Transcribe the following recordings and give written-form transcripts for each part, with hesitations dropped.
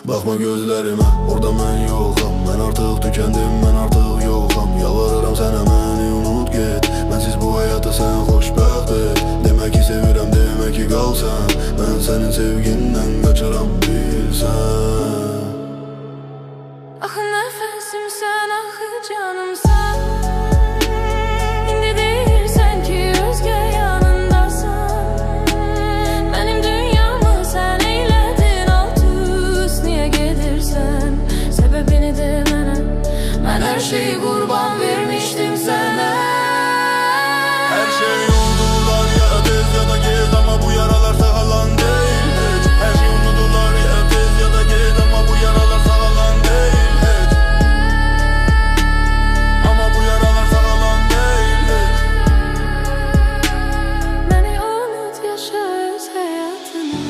Bakma gözlerime, orada mən yoxam. Mən artıq tükəndim, mən artıq yoxam. Yalvarıram sənə məni unut get. Mənsiz bu həyatda sən xoşbəxt et. Demək ki sevirəm, demək ki qal sən. Mən sənin sevgindən qaçaram bilsən. Axı nəfəsimsən, axı canımsan. İndi deyirsən ki özgə yanındasan. Mənim dünyamı sən eylədin alt üst. Niyə gedirsən? Səbəbini de mənə. Mən hər şeyi qurban vermişdim sənə. Hər şey unutdular ya tez ya da gec. Amma bu yaralar sağalan deyil heç. Hər şey unutdular ya tez ya da gec. Amma bu yaralar sağalan deyil heç. Amma bu yaralar sağalan deyil heç. Məni unut, yaşa öz həyatını.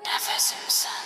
Nəfəsimsən.